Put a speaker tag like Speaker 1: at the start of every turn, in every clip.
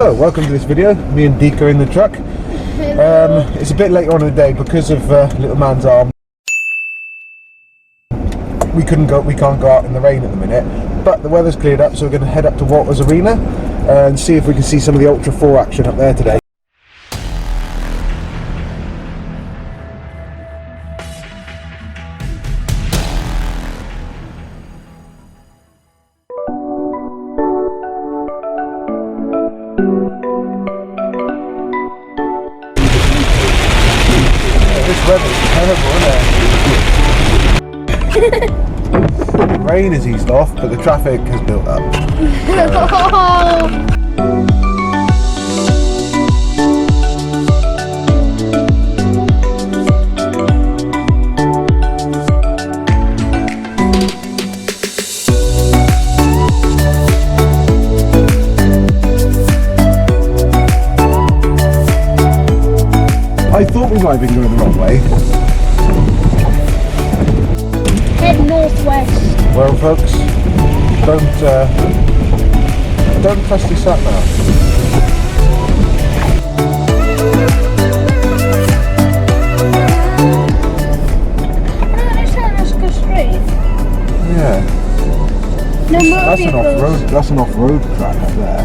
Speaker 1: So, welcome to this video. Me and Deke are in the truck. It's a bit later on in the day because of little man's arm. We can't go out in the rain at the minute, but the weather's cleared up, so we're going to head up to Walter's Arena and see if we can see some of the Ultra 4 action up there today. This weather's terrible, isn't it? The rain has eased off, but the traffic has built up. I thought we might have been going the wrong way.
Speaker 2: Head northwest.
Speaker 1: Well, folks, don't trust your sat nav.
Speaker 2: Let's go straight.
Speaker 1: Yeah.
Speaker 2: No more
Speaker 1: That's an off-road. That's an off-road track up there.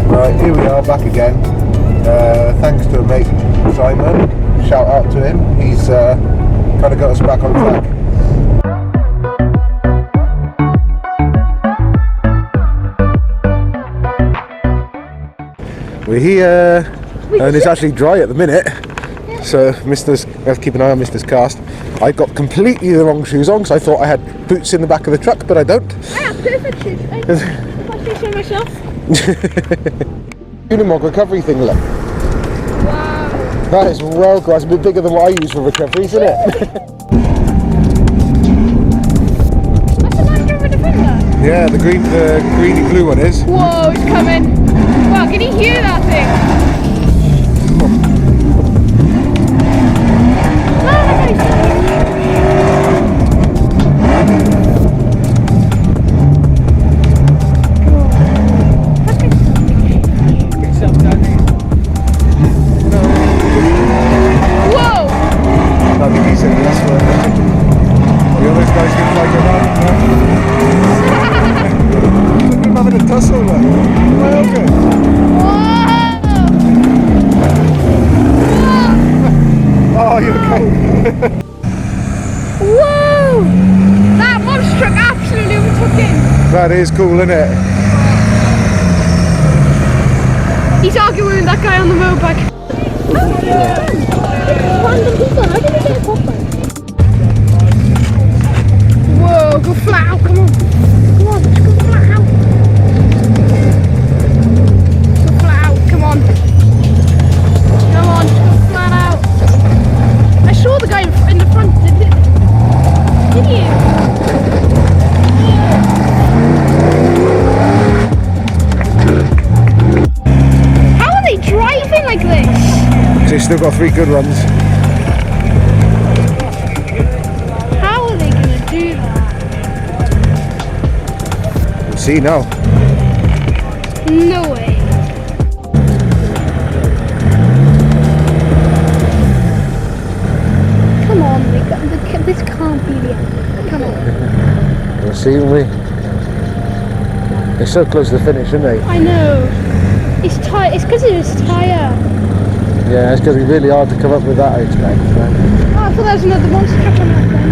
Speaker 1: Right, here we are back again. Thanks to a mate, Simon. Shout out to him. He's kind of got us back on track. We're here, and it's actually dry at the minute. Yeah. So we have to keep an eye on Mr.'s cast. I got completely the wrong shoes on because I thought I had boots in the back of the truck, but I don't.
Speaker 2: I have perfect shoes. If I say so myself.
Speaker 1: Unimog recovery thing, look.
Speaker 2: Wow.
Speaker 1: That is well cool. It's a bit bigger than what I use for recovery, isn't it?
Speaker 2: That's a Land Rover Defender.
Speaker 1: Yeah, the greeny blue one is.
Speaker 2: Whoa, it's coming. Wow, can you hear that thing? Whoa! That monster truck absolutely overtook him.
Speaker 1: That is cool, isn't it?
Speaker 2: He's arguing with that guy on the motorbike. Random people, how did they get a pop bike? Whoa, go flat out, come on. Come on, just go flat out. Go flat out, come on. Come on, just go flat out. I saw the guy in the front, didn't you? How are they driving like this?
Speaker 1: They've still got 3 good runs.
Speaker 2: How are they going to do that?
Speaker 1: We'll see now.
Speaker 2: No way. Come on, this can't be the end. Come on.
Speaker 1: We'll see, won't we? They're so close to the finish, aren't they?
Speaker 2: I know. It's because of his tyre.
Speaker 1: Yeah, it's going to be really hard to come up with that, I expect.
Speaker 2: Oh, I thought there was another monster truck on that thing.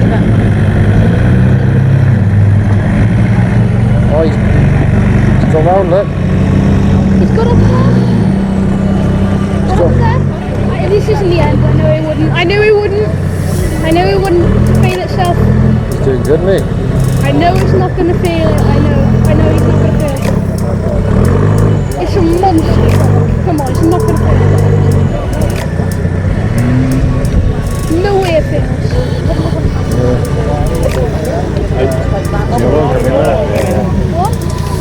Speaker 1: Oh, he's gone round, look.
Speaker 2: He's got up there. This isn't the end. I know he wouldn't. I knew he wouldn't fail itself.
Speaker 1: He's doing good, isn't he?
Speaker 2: I know it's not going to fail it. I know he's not going to fail it. It's a monster truck. Come on, it's not going to fail it. No way it fails. What?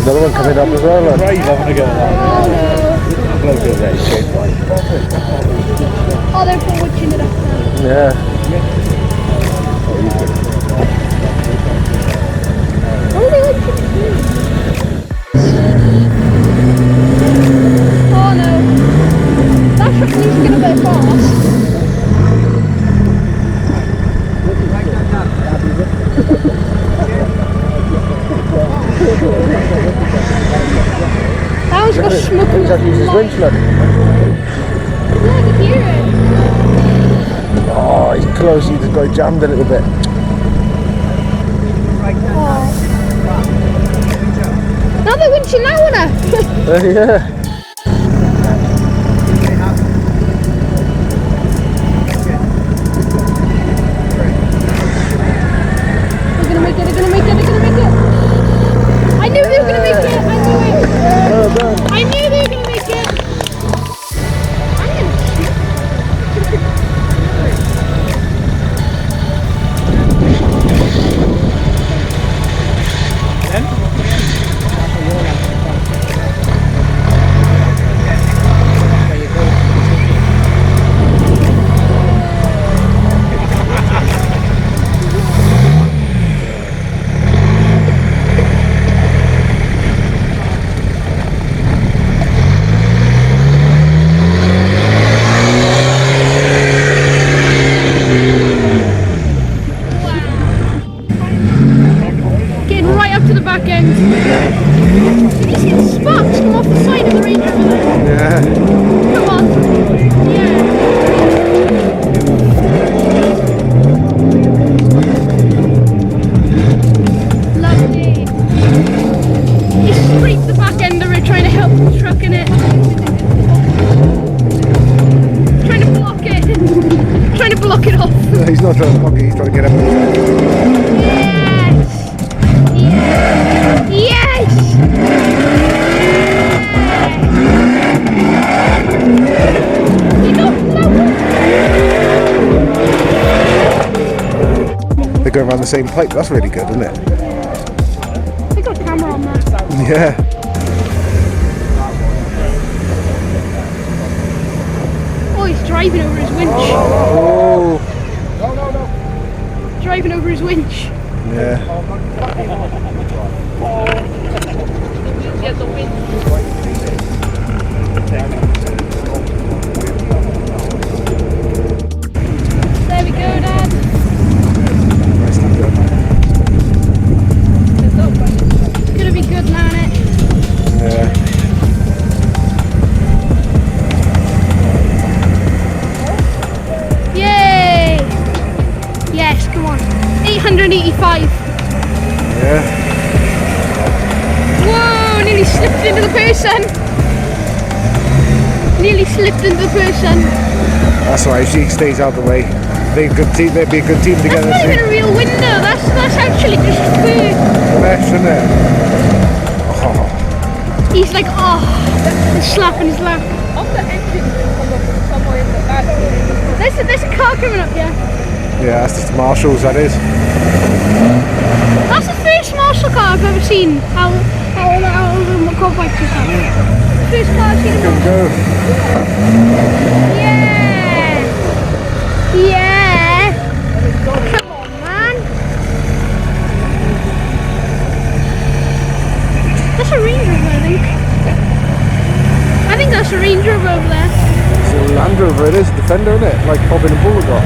Speaker 1: Another one coming up as well. Look.
Speaker 3: Brave having a go at that.
Speaker 2: Oh no. Oh, they're watching it up now.
Speaker 1: Yeah.
Speaker 2: Oh, they watching it too. smoking.
Speaker 1: He's had to use his winch, look.
Speaker 2: Yeah, I can hear it.
Speaker 1: Oh, he's close. He just got jammed a little bit.
Speaker 2: Oh. Now they're winching that one up.
Speaker 1: Yeah.
Speaker 2: They're gonna make it. I knew they were gonna make it.
Speaker 1: Well done.
Speaker 2: I knew they were gonna make it. Right up to the back end. Did you see the sparks come off the side of the Range Rover there?
Speaker 1: Yeah.
Speaker 2: Come on. Yeah. Lovely. He scraped the back end of it trying to help the truck in it. Trying to block it. Trying to block it off.
Speaker 1: He's not trying to block it, he's trying to get up.
Speaker 2: Yes!
Speaker 1: They're going around the same pipe, that's really good, isn't it?
Speaker 2: They got a camera on that.
Speaker 1: Yeah.
Speaker 2: Oh, he's driving over his winch.
Speaker 1: Oh.
Speaker 2: Driving over his winch.
Speaker 1: Yeah.
Speaker 2: There we go, Dad.
Speaker 1: Nice to go.
Speaker 2: It's gonna be good, man.
Speaker 1: Yeah.
Speaker 2: Yay! Yes, come on. 885.
Speaker 1: Yeah.
Speaker 2: Whoa, nearly slipped into the person. Nearly slipped into the person.
Speaker 1: That's right, she stays out the way. They'd be a good team together.
Speaker 2: That's not even a real window, that's actually just food.
Speaker 1: Mesh, isn't it? Oh.
Speaker 2: He's like, oh, he's slapping his lap.
Speaker 3: Of the engine somewhere in the back.
Speaker 2: There's a car coming up here.
Speaker 1: Yeah, that's just the Marshalls, that is.
Speaker 2: That's the first Marshall car I've ever seen. How the quad bike just had. First car I've seen.
Speaker 1: Good go.
Speaker 2: Yeah. Yeah. Come on, man. That's a Range Rover, I think. I think that's a Range Rover over there.
Speaker 1: It's a Land Rover, it is, a Defender, isn't it? Like Bobbin and Bull got.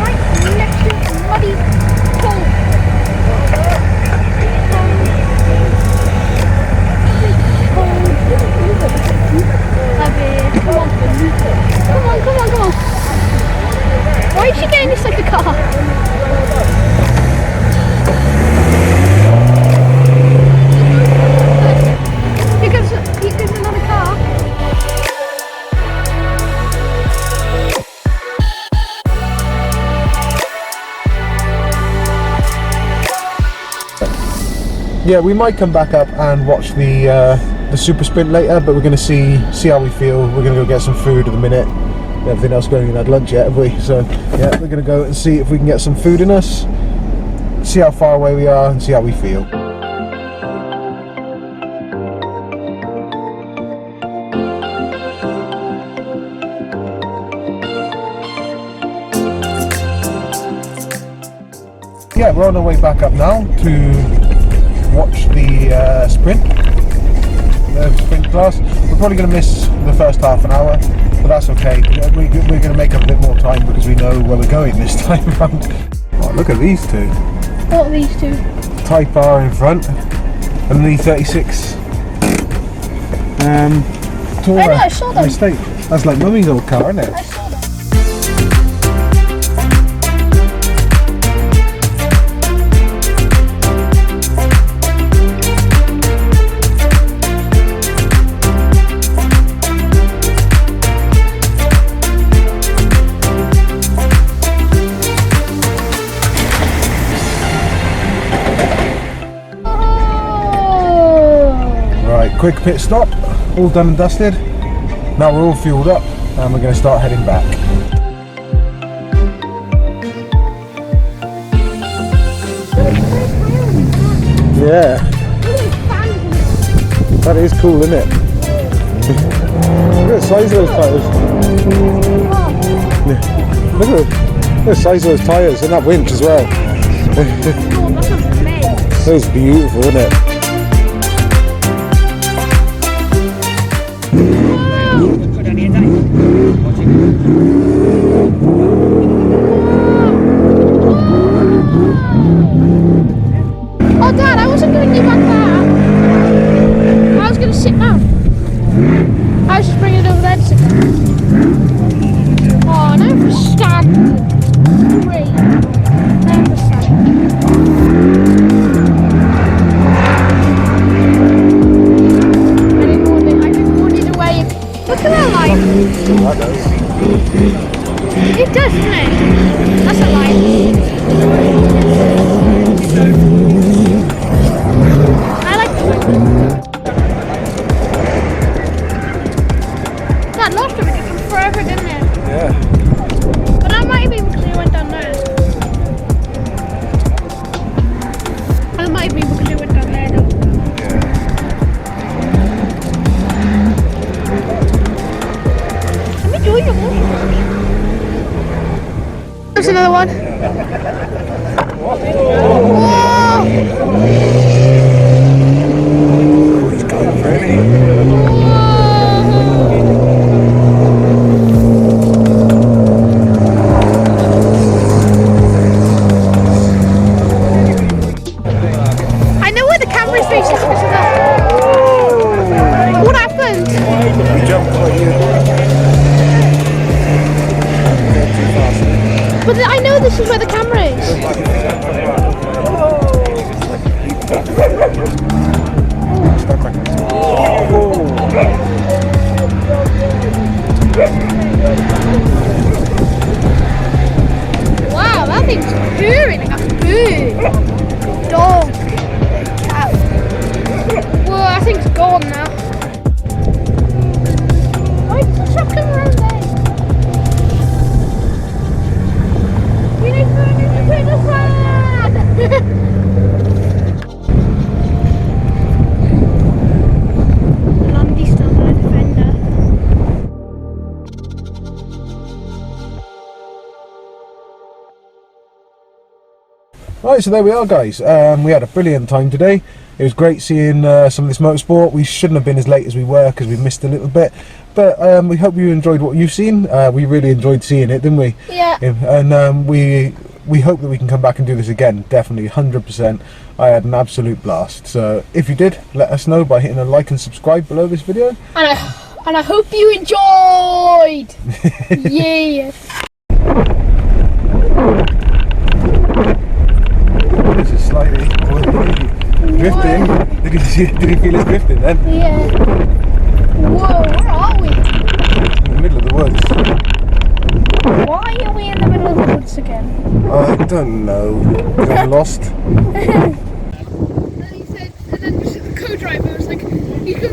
Speaker 2: Right next to the bloody pole. Come on. Why is she getting this like a car? Here goes another car.
Speaker 1: Yeah, we might come back up and watch the super sprint later, but we're going to see how we feel. We're going to go get some food at the minute. Everything else going in, had lunch yet, have we? So yeah, we're going to go and see if we can get some food in us, see how far away we are and see how we feel. Yeah, we're on our way back up now to watch the sprint class. We're probably going to miss the first half an hour, but that's okay. We're going to make up a bit more time because we know where we're going this time around. Oh, look at these two.
Speaker 2: What are these two?
Speaker 1: Type R in front, and an E36 Tourer
Speaker 2: I saw them.
Speaker 1: Estate. That's like Mummy's old car, isn't it?
Speaker 2: I saw that.
Speaker 1: Quick pit stop, all done and dusted. Now we're all fueled up and we're going to start heading back. Yeah, that is cool, isn't it? Look at the size of those tyres. Look at the size of those tyres and that winch as well. That is beautiful, isn't it?
Speaker 2: Oh Dad, I wasn't going to give back that. I was going to sit down. I was just bringing it over there to sit down. Oh, now for standing. Great. Now for standing. I didn't want it away. Look at that light.
Speaker 1: That does.
Speaker 2: It does, doesn't it? That's a light. I like the light. That lost of it took forever, didn't it?
Speaker 1: Yeah.
Speaker 2: But that might be because it went down there. That might be because it went down there though. Let me do your motion. There's another one. Whoa!
Speaker 1: He's going for it.
Speaker 2: I know where the camera's facing because of that. What happened?
Speaker 1: He jumped like you. Too fast.
Speaker 2: But I know this is where the camera is. Wow, that thing's purring like a bird. Dog. Cat. Whoa, that thing's gone now. Why is the truck coming around there? We need to put the flag! Blondie's still got a defender.
Speaker 1: Right, so there we are, guys. We had a brilliant time today. It was great seeing some of this motorsport. We shouldn't have been as late as we were because we missed a little bit. But we hope you enjoyed what you've seen. We really enjoyed seeing it, didn't we?
Speaker 2: Yeah.
Speaker 1: And we hope that we can come back and do this again. Definitely, 100%. I had an absolute blast. So if you did, let us know by hitting a like and subscribe below this video.
Speaker 2: And I hope you enjoyed. Yeah.
Speaker 1: This is slightly drifting. Did you feel it drifting then?
Speaker 2: Yeah. Whoa, where are we?
Speaker 1: In the middle of the woods.
Speaker 2: Why are we in the middle of the woods again?
Speaker 1: I don't know. Got lost.
Speaker 2: And he said, and then the co-driver was like, you can...